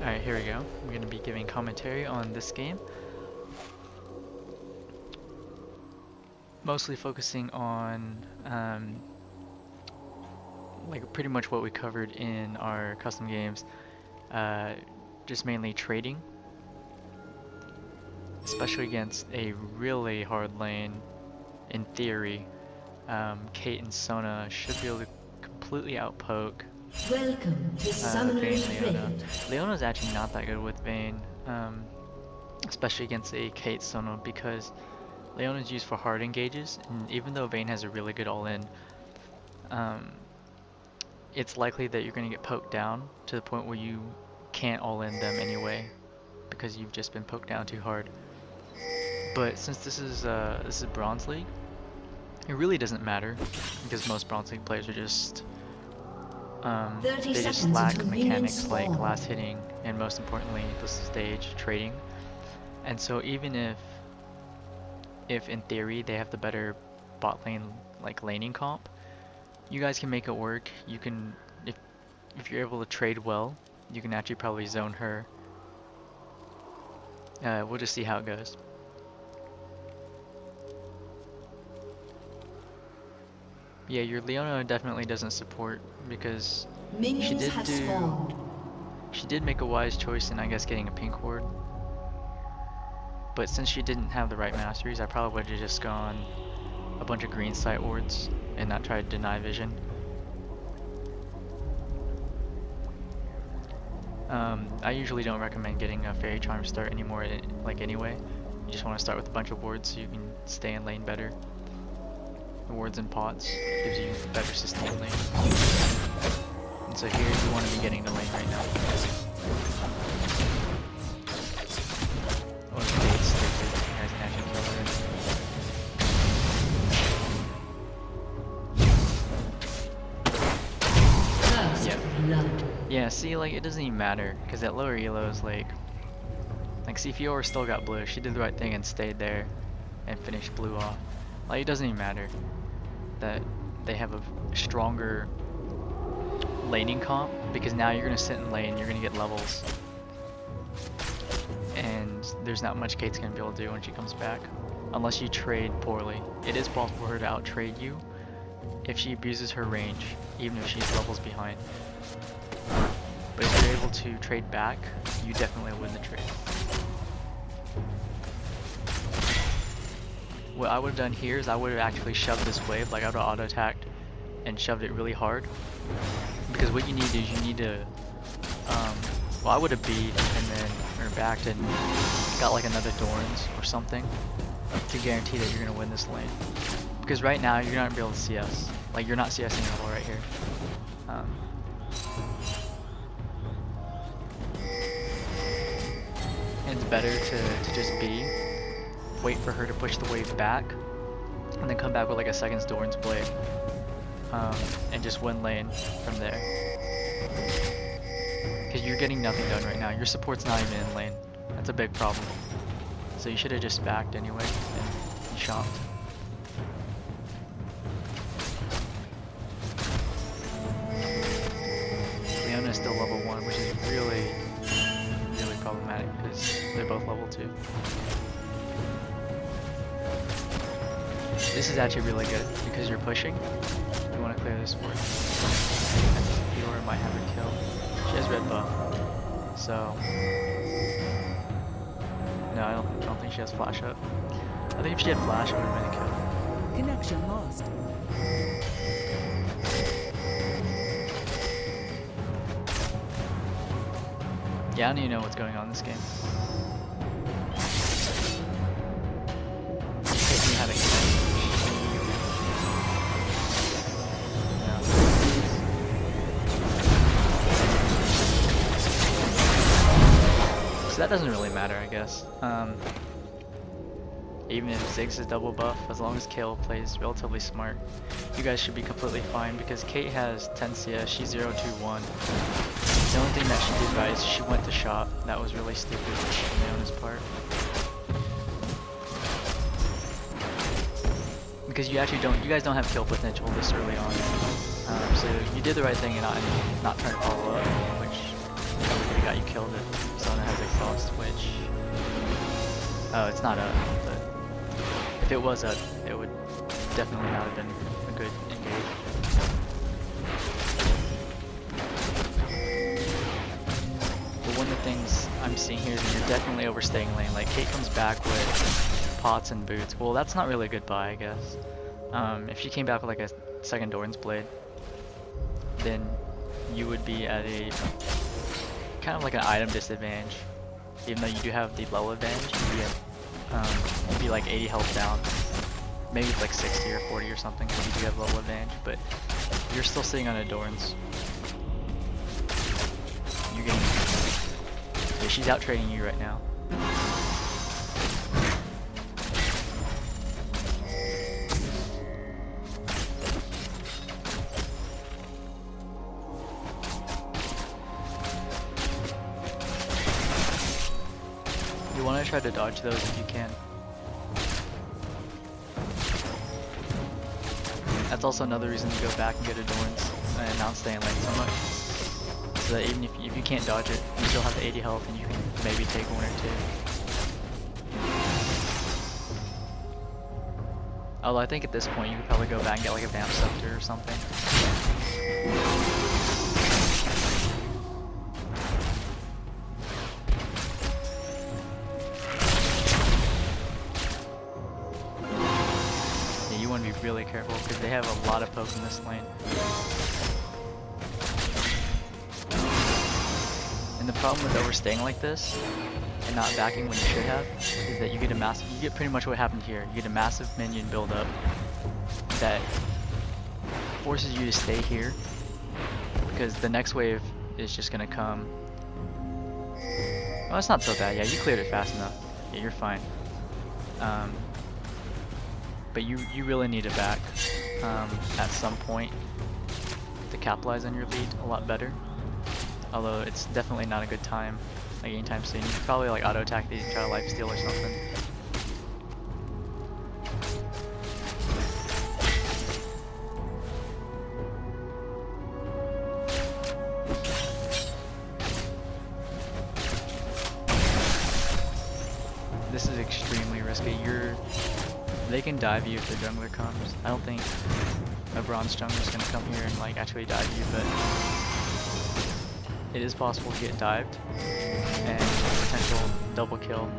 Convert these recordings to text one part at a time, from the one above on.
Alright, here we go. I'm going to be giving commentary on this game. Mostly focusing on like pretty much what we covered in our custom games. Just mainly trading. Especially against a really hard lane. In theory, Kate and Sona should be able to completely outpoke Welcome to Vayne Summoner's Leona. Rift. Leona's actually not that good with Vayne, especially against a Kate Sona, because Leona's used for hard engages, and even though Vayne has a really good all-in, it's likely that you're going to get poked down to the point where you can't all-in them anyway, because you've just been poked down too hard. But since this is Bronze League, it really doesn't matter, because most Bronze League players are just they just lack mechanics like last hitting, and most importantly, the stage trading. And so even if in theory they have the better bot lane like laning comp, you guys can make it work. You can, if you're able to trade well, you can actually probably zone her. We'll just see how it goes. Yeah, your Leona definitely doesn't support, because she did make a wise choice in, I guess, getting a pink ward. But since she didn't have the right masteries, I probably would have just gone a bunch of green sight wards and not tried to deny vision. I usually don't recommend getting a fairy charm start anymore, like anyway. You just want to start with a bunch of wards so you can stay in lane better. The wards and pots gives you better sustain lane. And so here you want to be getting the lane right now. Oh, the bait's stupid. You guys can actually kill her. Yep. Yeah, see, like, it doesn't even matter, because that lower elo is like see, Fiora still got blue. She did the right thing and stayed there and finished blue off. Like, it doesn't even matter that they have a stronger laning comp, because now you're going to sit in lane, you're going to get levels, and there's not much Kate's going to be able to do when she comes back, unless you trade poorly. It is possible for her to out-trade you if she abuses her range, even if she's levels behind. But if you're able to trade back, you definitely win the trade. What I would have done here is I would have actually shoved this wave, like I would have auto-attacked and shoved it really hard. Because what you need is you need to, well, I would have beat and then, or backed and got like another Dorns or something to guarantee that you're going to win this lane. Because right now you're not going to be able to CS. Like, you're not CSing at all right here. And it's better to just be, wait for her to push the wave back, and then come back with like a second Doran's Blade, and just win lane from there. Because you're getting nothing done right now. Your support's not even in lane. That's a big problem. So you should have just backed anyway and shopped. Leona is still level 1, which is really problematic because they're both level 2. This is actually really good because you're pushing. You want to clear this board. Fiora might have her kill. She has red buff, so no, I don't think she has flash up. I think if she had flash, it would have been a kill. Connection lost. Yeah, I don't even know what's going on in this game. Taking having So that doesn't really matter, I guess. Even if Ziggs is double buff, as long as Kale plays relatively smart, you guys should be completely fine, because Kate has 10 CS, she's 0-2-1. The only thing that she did right is she went to shop. That was really stupid on Leona's part. Because you guys don't have kill potential this early on. So you did the right thing in not trying to follow up, which probably could have got you killed if Sona has exhaust, which... Oh, it's not up, but if it was up, it would definitely not have been a good engage. But one of the things I'm seeing here is that you're definitely overstaying lane. Like, Kate comes back with pots and boots. Well, that's not really a good buy, I guess. If she came back with like a second Doran's Blade, then you would be at a kind of like an item disadvantage. Even though you do have the level advantage, you'd be like 80 health down. Maybe it's like 60 or 40 or something, because you do have level advantage, but you're still sitting on a Doran's. You're getting... Yeah, she's out trading you right now. You want to try to dodge those if you can. That's also another reason to go back and get a Doran's and not stay in lane so much. So that even if you can't dodge it, you still have the 80 health and you can maybe take one or two. Although I think at this point you could probably go back and get like a Vamp Scepter or something. You want to be really careful because they have a lot of poke in this lane. And the problem with overstaying like this and not backing when you should have is that you get pretty much what happened here. You get a massive minion build up that forces you to stay here because the next wave is just gonna come. Oh, it's not so bad. Yeah, you cleared it fast enough. Yeah, you're fine. But you really need to back at some point to capitalize on your lead a lot better. Although it's definitely not a good time, like anytime soon. You could probably like auto attack these and try to lifesteal or something. This is extremely risky. They can dive you if the jungler comes. I don't think a bronze jungler is gonna come here and like actually dive you, but it is possible to get dived and potential double kill.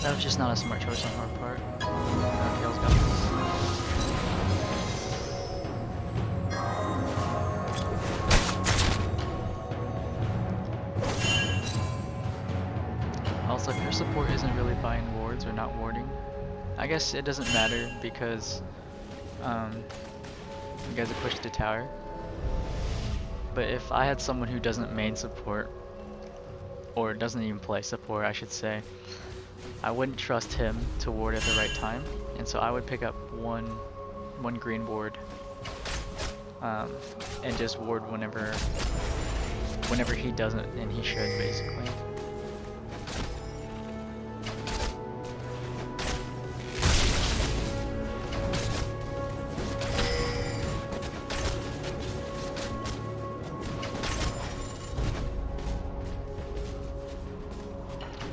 That was just not a smart choice on our part. Kale's got this. Also, if your support isn't really buying wards or not warding, I guess it doesn't matter because you guys have pushed the tower. But if I had someone who doesn't main support, or doesn't even play support, I should say, I wouldn't trust him to ward at the right time, and so I would pick up one green ward and just ward whenever he doesn't and he should, basically.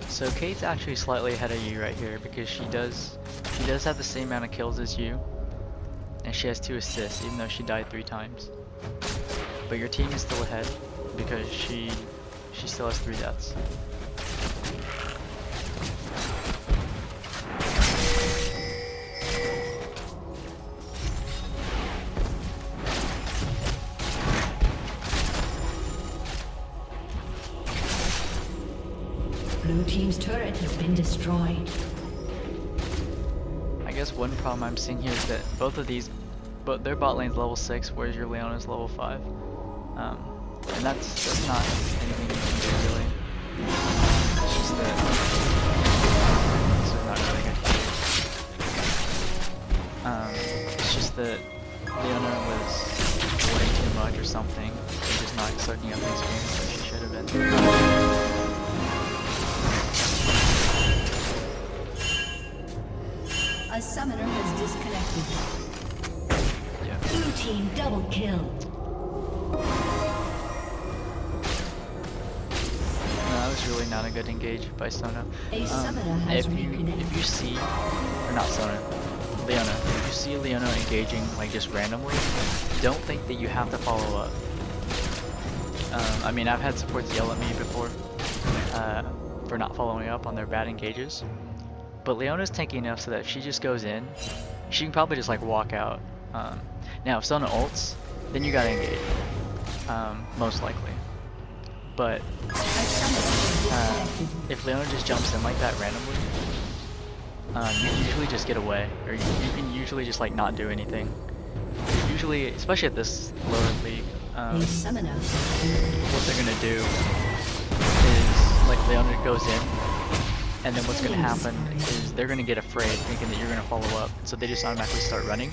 So Kate's actually slightly ahead of you right here because she does have the same amount of kills as you, and she has 2 assists even though she died 3 times. But your team is still ahead because she still has 3 deaths. Blue team's turret has been destroyed. I guess one problem I'm seeing here is that both of these, their bot lane's level 6, whereas your Leona's level 5. And that's not anything you can do. summoner has disconnected. Yeah. Blue team double kill. No, that was really not a good engage by Sona. A summoner has If reconnected. you see, or not Sona, Leona, if you see Leona engaging like just randomly, don't think that you have to follow up. I mean, I've had supports yell at me before for not following up on their bad engages, but Leona's tanky enough so that if she just goes in, she can probably just like walk out. Now, if Sona ults, then you gotta engage, most likely. But if Leona just jumps in like that randomly, you can usually just get away, or you can usually just like not do anything. Usually, especially at this lower league, A summoner. what they're gonna do is like Leona goes in, and then what's gonna happen is they're gonna get afraid, thinking that you're gonna follow up, so they just automatically start running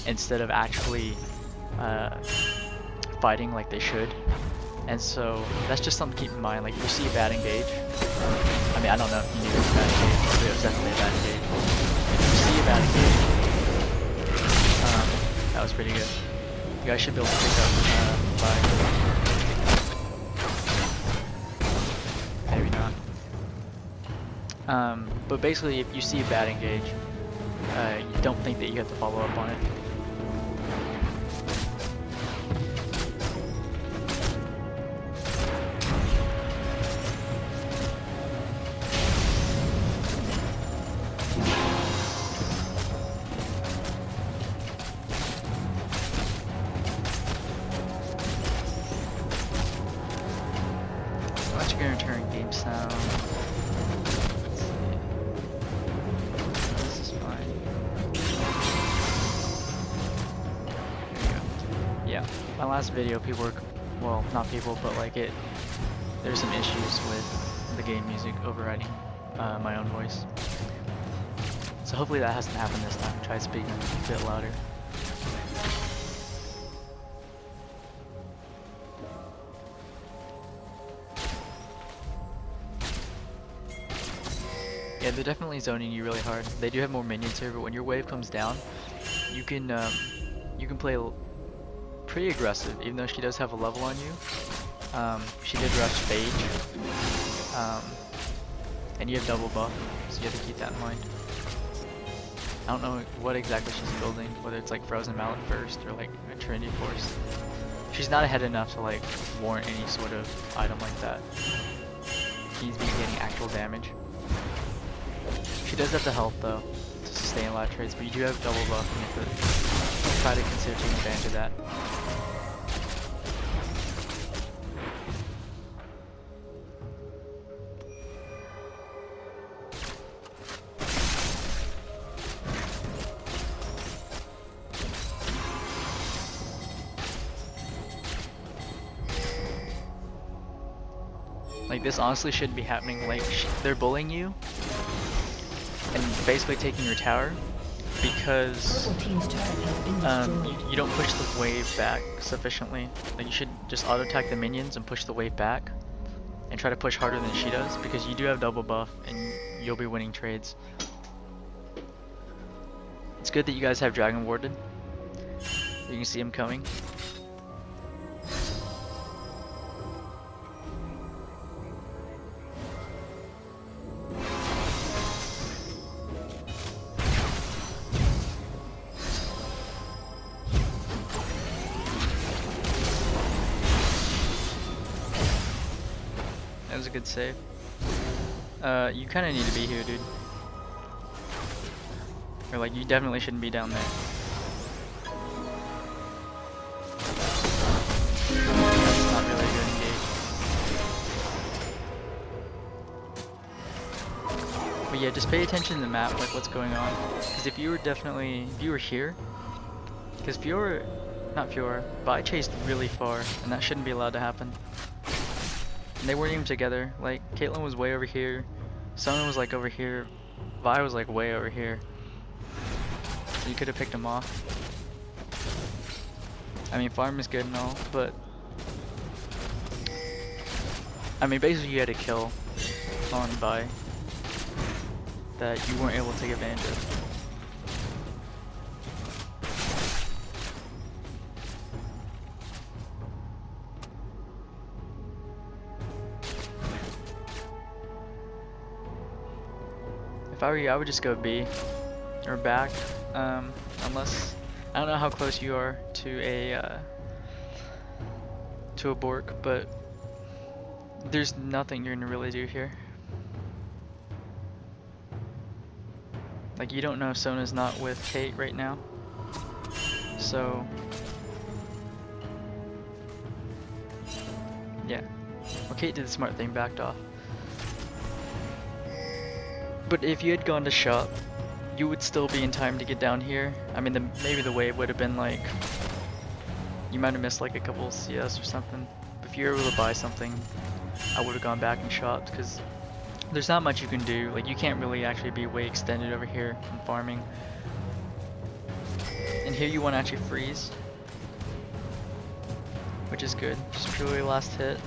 instead of actually fighting like they should. And so that's just something to keep in mind. Like if you see a bad engage, I mean I don't know if you knew it was a bad engage, but it was definitely a bad engage. If you see a bad engage, that was pretty good. You guys should be able to pick up maybe not. But basically if you see a bad engage, you don't think that you have to follow up on it. Watch your return game sound. Let's see. This is fine. There you go. Yeah, my last video, people were, well, not people, but like there's some issues with the game music overriding my own voice. So hopefully that hasn't happened this time. Try speaking a bit louder. Yeah, they're definitely zoning you really hard. They do have more minions here, but when your wave comes down, you can play pretty aggressive, even though she does have a level on you. She did rush Phage, and you have double buff, so you have to keep that in mind. I don't know what exactly she's building, whether it's like Frozen Mallet first or like a Trinity Force. She's not ahead enough to like warrant any sort of item like that. He's been getting actual damage. She does have the health though to sustain a lot of trades, but you do have double buff and you have to try to consider taking advantage of that. Like this honestly shouldn't be happening. Like they're bullying you and basically taking your tower because you don't push the wave back sufficiently. Like you should just auto attack the minions and push the wave back and try to push harder than she does, because you do have double buff and you'll be winning trades. It's good that you guys have Dragon Warded. You can see him coming. That was a good save. You kind of need to be here, dude. Or like, you definitely shouldn't be down there. That's not really a good engage. But yeah, just pay attention to the map, like what's going on. Because if you were here, because Vi chased really far, and that shouldn't be allowed to happen. And they weren't even together. Like, Caitlyn was way over here, Sona was like over here, Vi was like way over here. So you could have picked him off. I mean, farm is good and all, but I mean, basically you had a kill on Vi that you weren't able to take advantage of. I were you, I would just go B or back, unless I don't know how close you are to a Bork, but there's nothing you're gonna really do here. Like, you don't know if Sona's not with Kate right now, so yeah. Well, Kate did the smart thing, backed off. But if you had gone to shop, you would still be in time to get down here. I mean, maybe the wave would have been like, you might have missed like a couple CS or something. But if you were able to buy something, I would have gone back and shopped, because there's not much you can do. Like, you can't really actually be way extended over here from farming. And here you want to actually freeze, which is good. Just purely last hit.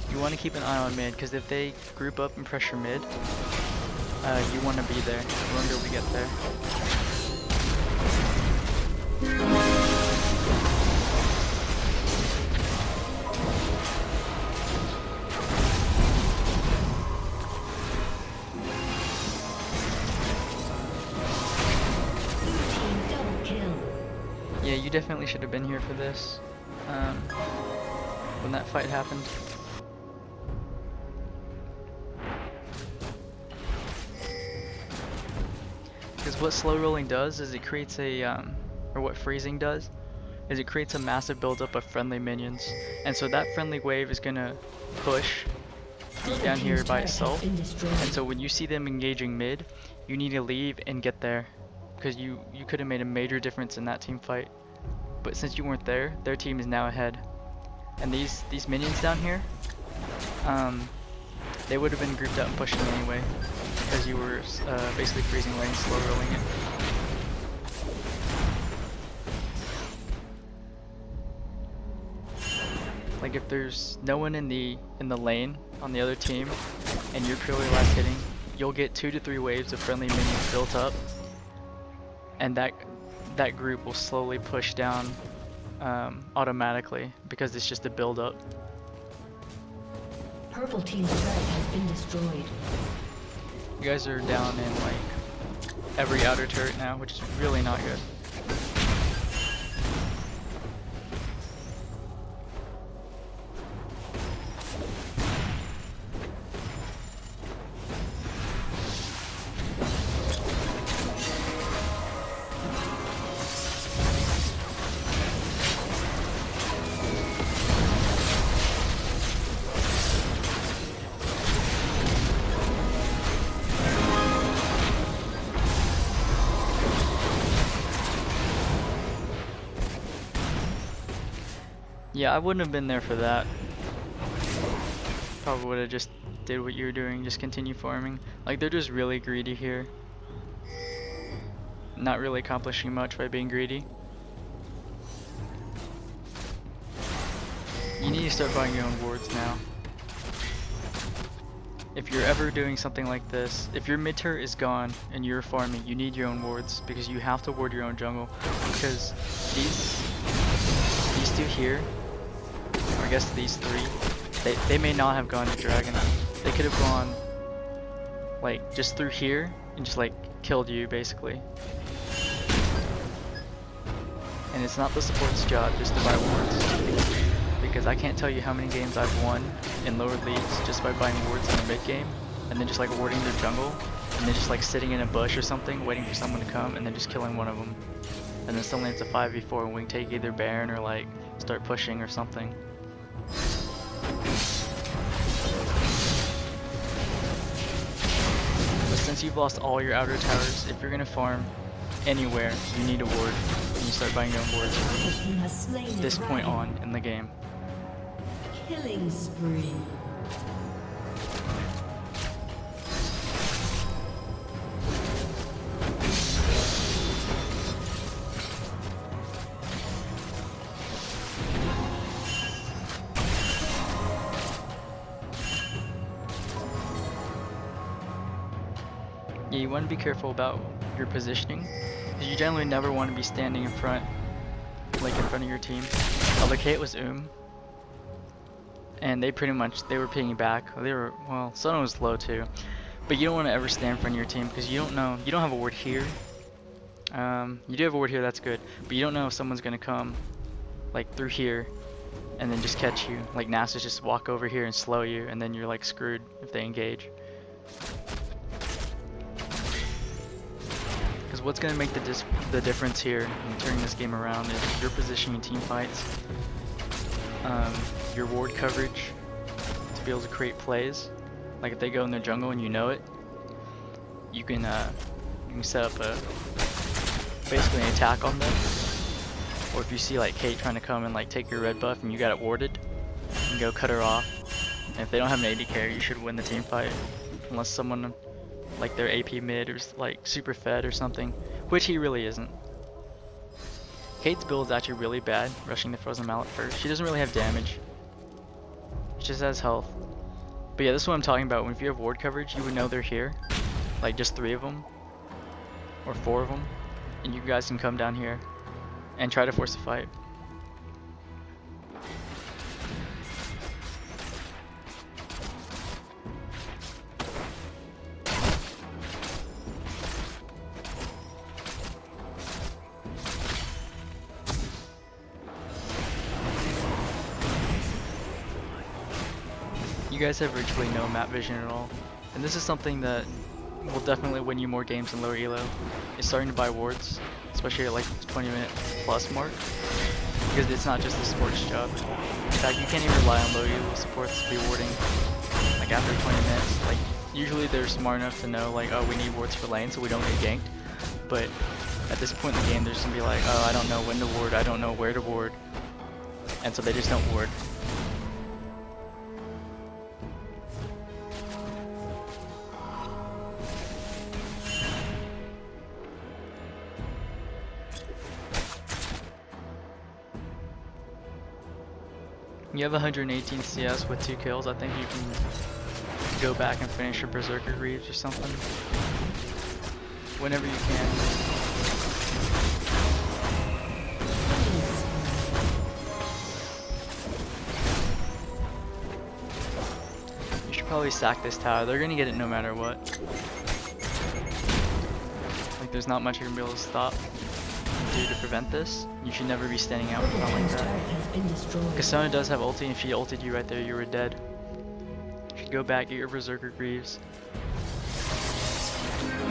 You want to keep an eye on mid, because if they group up and pressure mid, you want to be there. You want to be able to get there. Double kill. Yeah, you definitely should have been here for this, when that fight happened. Because what slow rolling does is it creates a, or what freezing does, is it creates a massive buildup of friendly minions. And so that friendly wave is gonna push down here by itself. And so when you see them engaging mid, you need to leave and get there. Because you could have made a major difference in that team fight. But since you weren't there, their team is now ahead. And these minions down here, they would have been grouped up and pushing anyway, because you were basically freezing lane, slow rolling it. Like, if there's no one in the lane on the other team, and you're purely last hitting, you'll get 2 to 3 waves of friendly minions built up, and that group will slowly push down automatically, because it's just a build up. Purple team's turret has been destroyed. You guys are down in like every outer turret now, which is really not good. Yeah, I wouldn't have been there for that. Probably would have just did what you were doing, just continue farming. Like, they're just really greedy here. Not really accomplishing much by being greedy. You need to start buying your own wards now. If you're ever doing something like this, if your mid turret is gone and you're farming, you need your own wards, because you have to ward your own jungle. Because these two here, or I guess these 3, they may not have gone to dragon. They could have gone like just through here and just like killed you basically. And it's not the support's job just to buy wards, because I can't tell you how many games I've won in lower leagues just by buying wards in the mid game and then just like warding their jungle and then just like sitting in a bush or something waiting for someone to come and then just killing one of them. And then suddenly it's a 5v4 and we can take either Baron or like start pushing or something. But since you've lost all your outer towers, if you're gonna farm anywhere, you need a ward and you start buying your own wards from this point on in the game. Killing spree. Yeah, you want to be careful about your positioning, because you generally never want to be standing in front, like in front of your team. Although Kate was and they were pinging back. Well, Sono was low too, but you don't want to ever stand in front of your team because you don't know. You don't have a ward here. You do have a ward here, that's good, but you don't know if someone's gonna come like through here and then just catch you. Like Nasus just walk over here and slow you, and then you're like screwed if they engage. Because what's gonna make the difference here in turning this game around is your positioning in team fights, your ward coverage to be able to create plays. Like if they go in their jungle and you know it, you can set up basically an attack on them. Or if you see like Kate trying to come and like take your red buff and you got it warded, you can go cut her off. And if they don't have an AD carry, you should win the team fight. Unless someone like their AP mid or like super fed or something, which he really isn't. Kate's build is actually really bad, rushing the Frozen Mallet first. She doesn't really have damage. She just has health. But yeah, this is what I'm talking about. When if you have ward coverage, you would know they're here. Like just 3 of them. Or 4 of them. And you guys can come down here and try to force a fight. You guys have virtually no map vision at all, and this is something that will definitely win you more games in lower elo, is starting to buy wards, especially at like the 20-minute plus mark, because it's not just a sports job. In fact, you can't even rely on low elo supports to be warding like after 20 minutes. Like usually they're smart enough to know like, oh, we need wards for lane so we don't get ganked, but at this point in the game they're just gonna be like, oh, I don't know when to ward, I don't know where to ward, and so they just don't ward. You have 118 CS with 2 kills. I think you can go back and finish your Berserker Greaves or something. Whenever you can. You should probably sack this tower. They're gonna get it no matter what. Like there's not much you're gonna be able to stop. Do to prevent this. You should never be standing out with not like that. Cassandra does have ulti, and if she ulted you right there, you were dead. You should go back, get your Berserker Greaves.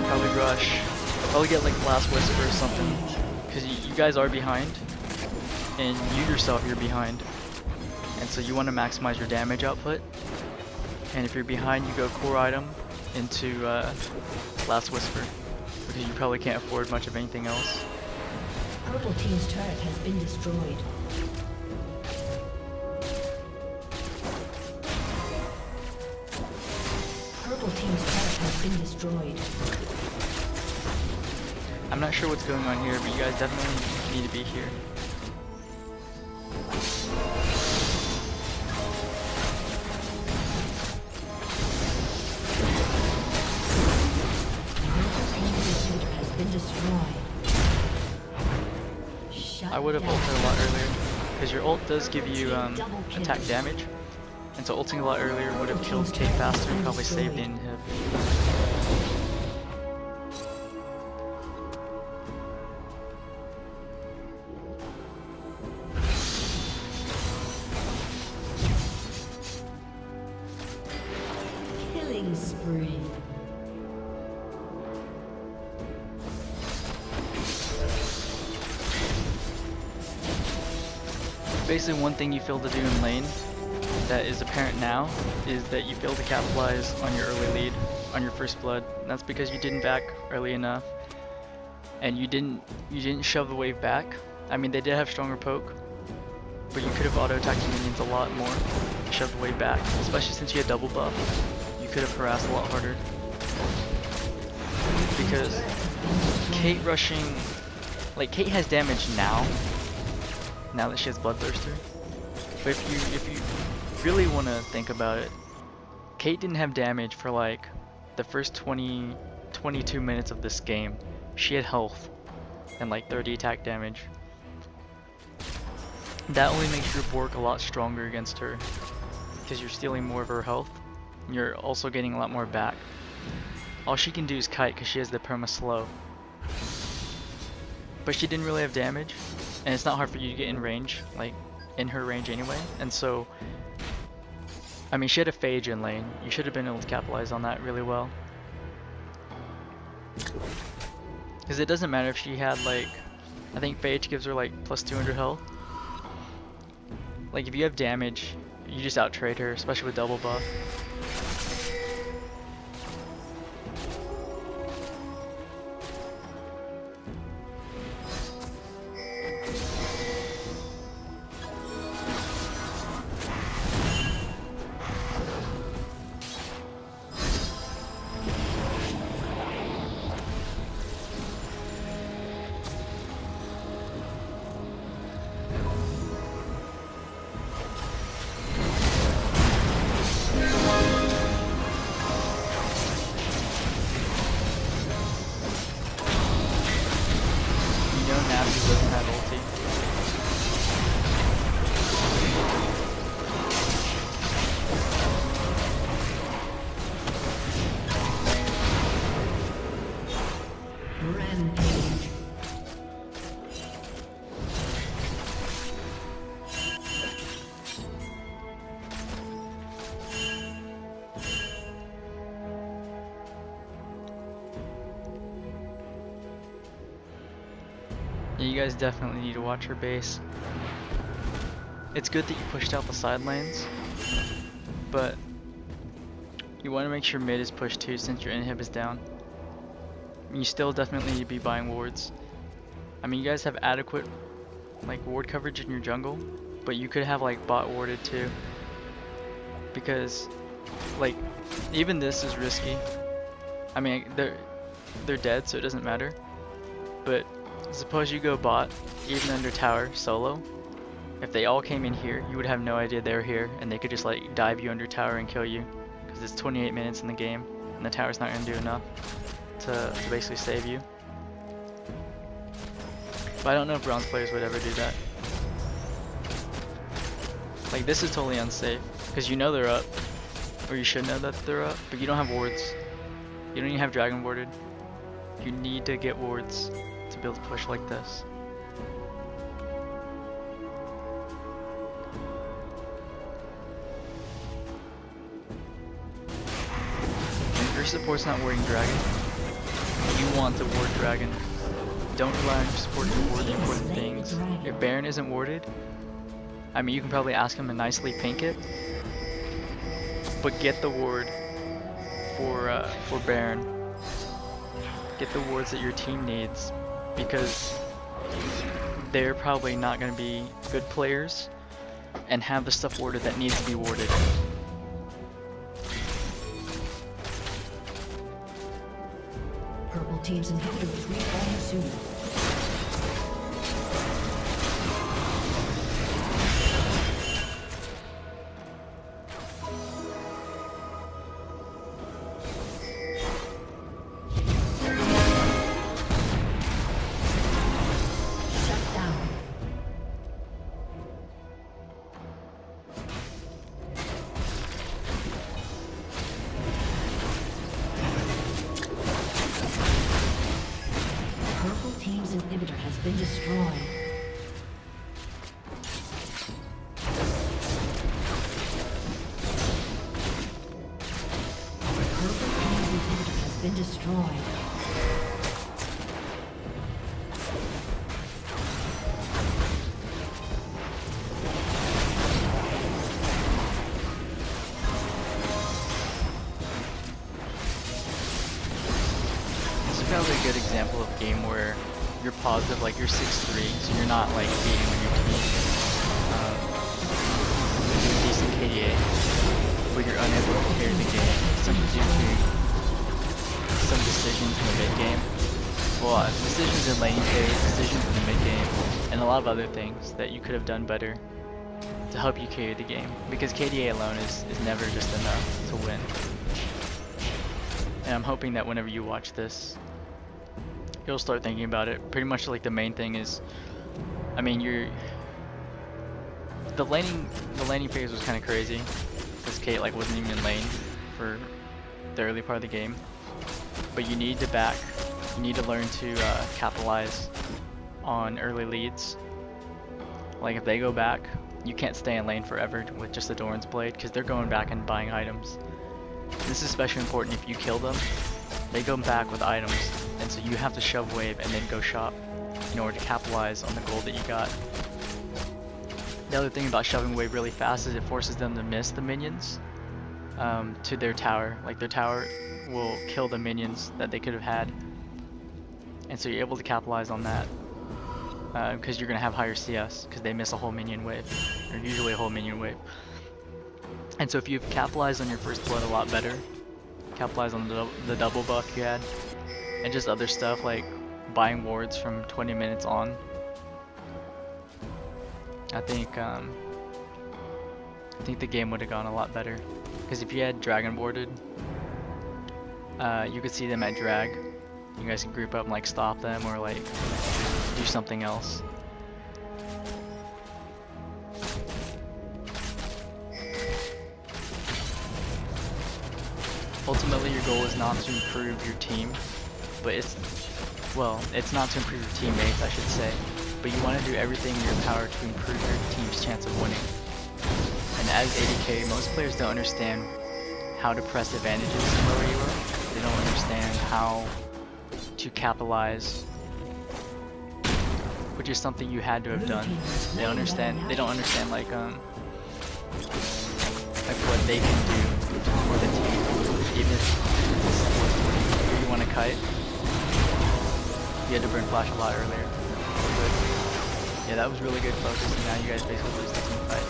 Probably rush. Probably get like Last Whisper or something. Because you guys are behind. And you yourself, you're behind. And so you want to maximize your damage output. And if you're behind, you go core item into Last Whisper. Because you probably can't afford much of anything else. Purple team's turret has been destroyed. Purple team's turret has been destroyed. I'm not sure what's going on here, but you guys definitely need to be here. Purple team's turret has been destroyed. I would have ulted a lot earlier, because your ult does give you attack damage, and so ulting a lot earlier would have killed Kate faster and probably saved the inhib. Killing spree. Basically, one thing you fail to do in lane that is apparent now is that you fail to capitalize on your early lead on your first blood. And that's because you didn't back early enough, and you didn't shove the wave back. I mean, they did have stronger poke, but you could have auto-attacked your minions a lot more, shoved the wave back, especially since you had double buff. You could have harassed a lot harder. Because Kate rushing, like Kate has damage now that she has Bloodthirster. But if you really want to think about it, Kate didn't have damage for like the first 20 22 minutes of this game, she had health and like 30 attack damage. That only makes your Bork a lot stronger against her, because you're stealing more of her health, and you're also getting a lot more back. All she can do is kite because she has the perma slow. But she didn't really have damage, and it's not hard for you to get in range, like in her range anyway. And so, I mean, she had a phage in lane. You should have been able to capitalize on that really well. Because it doesn't matter if she had like, I think phage gives her like plus 200 health. Like if you have damage, you just out trade her, especially with double buff. Doesn't have ulti. Rampage. Yeah, you guys definitely need to watch her base. It's good that you pushed out the side lanes, but you want to make sure mid is pushed too since your inhib is down. You still definitely need to be buying wards. I mean, you guys have adequate like ward coverage in your jungle, but you could have like bot warded too. Because like even this is risky. I mean, they're dead, so it doesn't matter. But suppose you go bot, even under tower, solo. If they all came in here, you would have no idea they were here, and they could just like dive you under tower and kill you. Because it's 28 minutes in the game, and the tower's not going to do enough to basically save you. But I don't know if bronze players would ever do that. Like this is totally unsafe, because you know they're up, or you should know that they're up, but you don't have wards. You don't even have dragon warded. You need to get wards to be able to push like this. If your support's not warding dragon, you want to ward dragon. Don't rely on your support to ward the important things. If Baron isn't warded, I mean you can probably ask him to nicely pink it, but get the ward for Baron. Get the wards that your team needs, because they're probably not going to be good players and have the stuff warded that needs to be warded. Purple team's inhibitor is respawning soon. Inhibitor has been destroyed. Purple team's inhibitor has been destroyed. This is probably a good example of a game where you're positive, like you're 6'3", so you're not like beating on your team. You're doing decent KDA, but you're unable to carry the game simply due to some decisions in the mid game. Well, decisions in lane phase, decisions in the mid game, and a lot of other things that you could have done better to help you carry the game. Because KDA alone is never just enough to win. And I'm hoping that whenever you watch this, you'll start thinking about it. Pretty much like the main thing is, I mean, the laning phase was kind of crazy, because Kate like wasn't even in lane for the early part of the game. But you need to learn to capitalize on early leads. Like if they go back, you can't stay in lane forever with just the Doran's Blade, because they're going back and buying items. This is especially important if you kill them. They go back with items, and so you have to shove wave and then go shop in order to capitalize on the gold that you got. The other thing about shoving wave really fast is it forces them to miss the minions to their tower. Like their tower will kill the minions that they could have had, and so you're able to capitalize on that because you're gonna have higher CS because they miss a whole minion wave, or usually a whole minion wave. And so if you've capitalized on your first blood a lot better, capitalize on the double buff you had, and just other stuff like buying wards from 20 minutes on, I think the game would have gone a lot better. Because if you had dragon warded, you could see them at drag. You guys can group up and like stop them or like do something else. Ultimately, your goal is not to improve your team, but it's not to improve your teammates, I should say, but you want to do everything in your power to improve your team's chance of winning. And as AD carry, most players don't understand how to press advantages in lower elo. They don't understand how to capitalize, which is something you had to have done. They don't understand like what they can do for the team. Even if you want to kite, you had to burn flash a lot earlier. But yeah, that was really good focus, and now you guys basically lose the team fight.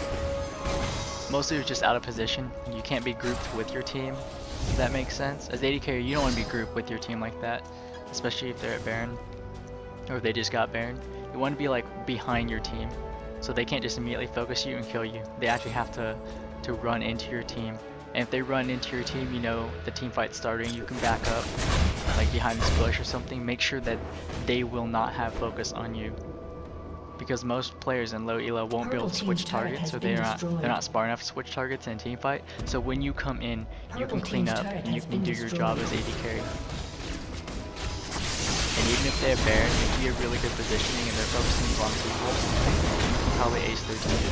Mostly it was just out of position. You can't be grouped with your team, if that makes sense. As AD carry, you don't want to be grouped with your team like that, especially if they're at Baron, or if they just got Baron. You want to be like behind your team, so they can't just immediately focus you and kill you. They actually have to run into your team. And if they run into your team, you know the team fight's starting, you can back up, like behind this bush or something. Make sure that they will not have focus on you, because most players in low elo won't be able to switch targets, or they're not smart enough to switch targets in a team fight. So when you come in, you can clean up and you can do your job as AD carry. And even if they have Baron, if you have really good positioning and they're focusing on people, you can probably ace their team.